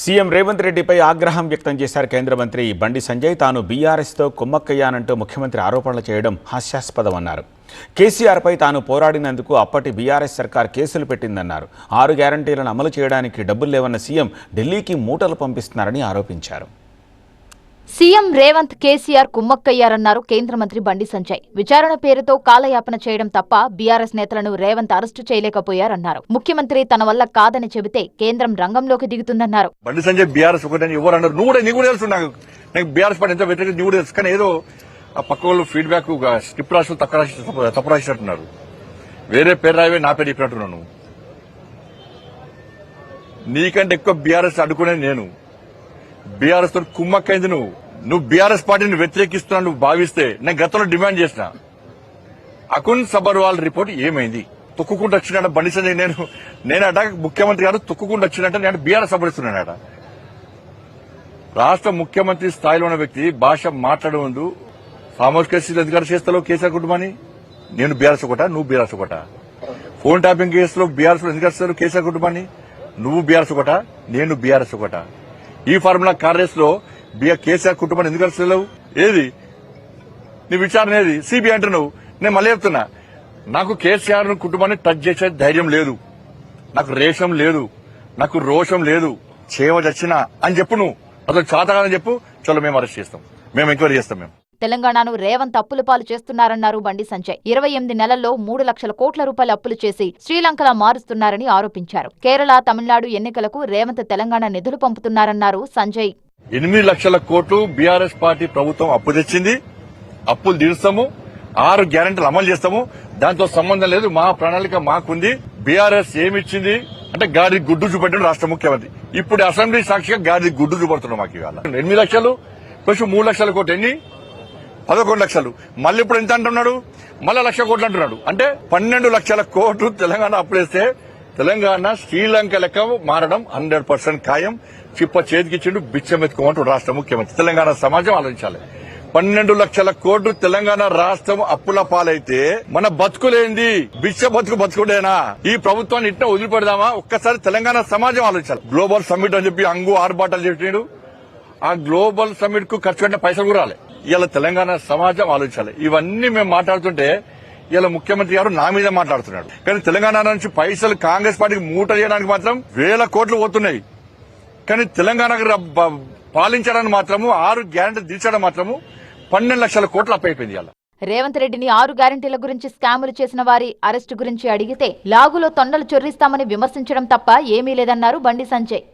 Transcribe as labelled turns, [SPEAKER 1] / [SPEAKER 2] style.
[SPEAKER 1] CM Revanth రెడ్డిపై ఆగ్రహం వ్యక్తం చేశారు కేంద్ర మంత్రి బండి సంజయ్. తాను బీఆర్ఎస్తో కుమ్మక్కయ్యానంటూ ముఖ్యమంత్రి ఆరోపణలు చేయడం హాస్యాస్పదమన్నారు. కేసీఆర్పై తాను పోరాడినందుకు అప్పటి బీఆర్ఎస్ సర్కార్ కేసులు పెట్టిందన్నారు. 6 గ్యారంటీలను అమలు చేయడానికి డబ్బులు లేవన్న సీఎం ఢిల్లీకి మూటలు పంపిస్తున్నారని ఆరోపించారు.
[SPEAKER 2] సీఎం రేవంత్ కేసీఆర్ కుమ్మక్కయ్యారన్నారు కేంద్ర మంత్రి బండి సంజయ్. విచారణ పేరుతో కాలయాపన చేయడం తప్ప బీఆర్ఎస్ నేతలను రేవంత్ అరెస్టు చేయలేకపోయారన్నారు. ముఖ్యమంత్రి తన వల్ల కాదని చెబితే కేంద్రం రంగంలోకి దిగుతుందన్నారు.
[SPEAKER 3] బండి సంజయ్ బీఆర్ఎస్ ఒకటని ఎవరు అన్నారు? నీకు కూడా తెలుసు. నాకు బీఆర్ఎస్ పార్టీ ఎంత వ్యతిరేకత నీకు తెలుసు. కానీ ఏదో ఆ పక్క వాళ్ళు ఫీడ్బ్యాక్ స్క్రిప్ట్ రాసి తప్పు రాసినట్టున్నారు. వేరే పేరు రాయవే నా పేరు చెప్పినట్టున్నాను. నువ్వు నీకంటే ఎక్కువ బీఆర్ఎస్ అడ్డుకునేది నేను. బీఆర్ఎస్ తో కుమ్మక్కైంది నువ్వు బీఆర్ఎస్ పార్టీని వ్యతిరేకిస్తున్నా నువ్వు భావిస్తే నేను గతంలో డిమాండ్ చేసిన అకున్ సబర్వాల్ రిపోర్ట్ ఏమైంది? తొక్కుకుంటూ వచ్చినట్ట బండి సంజయ్ నేనట ముఖ్యమంత్రి గారు తొక్కుకుంటూ వచ్చినట్ట నేను బీఆర్ఎస్ సబరిస్తున్నానట. రాష్ట్ర ముఖ్యమంత్రి స్థాయిలో ఉన్న వ్యక్తి భాష మాట్లాడే ముందు సామాజిక అధికార చేస్తలో కేసీఆర్ కుటుంబాన్ని నేను బీఆర్ఎస్ ఒకట, నువ్వు బీఆర్ఎస్ ఒకట. ఫోన్ ట్యాపింగ్ కేసులో బీఆర్ఎస్ ఎందుకు వస్తారు కేసీఆర్ కుటుంబాన్ని? నువ్వు బీఆర్ఎస్ ఒకట, నేను బీఆర్ఎస్ ఒకట. ఈ ఫార్ములా కాంగ్రెస్ లో కేసీఆర్ కుటుంబాన్ని ఎందుకు వస్తలేవు? ఏది నీ విచారణ? ఏది సిబిఐ అంటున్నావు? నేను మళ్ళీ చెప్తున్నా, నాకు కేసీఆర్ కుటుంబాన్ని టచ్ చేసే ధైర్యం లేదు, నాకు రేషం లేదు, నాకు రోషం లేదు. చేవ చచ్చినా అని చెప్పు. నువ్వు అసలు చాతగానే చెప్పు. చలో మేము అరెస్ట్ చేస్తాం, మేము ఎంక్వైరీ చేస్తాం. మేము
[SPEAKER 2] తెలంగాణను రేవంత్ అప్పుల పాలు చేస్తున్నారన్నారు బండి సంజయ్. 28 నెలల్లో 3 లక్షల కోట్ల రూపాయల అప్పులు చేసి శ్రీలంకలా మారుస్తున్నారని ఆరోపించారు. కేరళ, తమిళనాడు ఎన్నికలకు రేవంత్ తెలంగాణ నిధులు పంపుతున్నారన్నారు సంజయ్.
[SPEAKER 3] 8 లక్షల కోట్లు బీఆర్ఎస్ పార్టీ ప్రభుత్వం అప్పు తెచ్చింది. అప్పులు తీరుస్తాము, 6 గ్యారెంటీలు అమలు చేస్తాము. దాంతో సంబంధం లేదు. మా ప్రణాళిక మాకుంది. బీఆర్ఎస్ ఏమిచ్చింది అంటే గాడి గుడ్డు చూపెట్టిన రాష్ట్ర ముఖ్యమంత్రి. ఇప్పుడు అసెంబ్లీ సాక్షిగా గాడి గుడ్డు చూపడుతున్నాం. మాకు ఇవాళ 8 లక్షలు కొంచెం 3 లక్షల కోట్లు ఎన్ని 11 లక్షలు. మళ్ళీ ఇప్పుడు ఎంత అంటున్నాడు? మళ్ళీ 1 లక్ష కోట్లు అంటున్నాడు. అంటే 12 లక్షల కోట్లు తెలంగాణ అప్పుడేస్తే తెలంగాణ శ్రీలంక లెక్క మారడం 100% ఖాయం. చిప్ప చేతికిచ్చిండు, బిచ్చం ఎత్తుకోమంటాడు రాష్ట్ర ముఖ్యమంత్రి. తెలంగాణ సమాజం ఆలోచించాలి. 12 లక్షల కోట్లు తెలంగాణ రాష్ట్రం అప్పుల పాలైతే మన బతుకులేంది? బిచ్చ బతుకుడేనా? ఈ ప్రభుత్వాన్ని ఇట్లా వదిలిపెడదామా? ఒక్కసారి తెలంగాణ సమాజం ఆలోచించాలి. గ్లోబల్ సమ్మిట్ అని చెప్పి అంగు ఆర్బాటాలు చెప్పినాడు. ఆ గ్లోబల్ సమ్మిట్ కు ఖర్చు పెట్టిన పైసలు కూడా రాలే. ఇలా తెలంగాణ సమాజం ఆలోచించాలి. ఇవన్నీ మేము మాట్లాడుతుంటే ఇలా ముఖ్యమంత్రి గారు నా మీద మాట్లాడుతున్నాడు. కానీ తెలంగాణ నుంచి పైసలు కాంగ్రెస్ పార్టీకి మూట చేయడానికి మాత్రం 1000 కోట్లు పోతున్నాయి. కానీ తెలంగాణకు పాలించడానికి మాత్రము 6 గ్యారెంటీలు తీర్చడం మాత్రము 12 లక్షల కోట్లు అప్పైపోయింది. ఇలా
[SPEAKER 2] రేవంత్ రెడ్డిని 6 గ్యారెంటీల గురించి స్కాములు చేసిన వారి అరెస్టు గురించి అడిగితే లాగులో తొండలు చొర్రిస్తామని విమర్శించడం తప్ప ఏమీ లేదన్నారు బండి సంజయ్.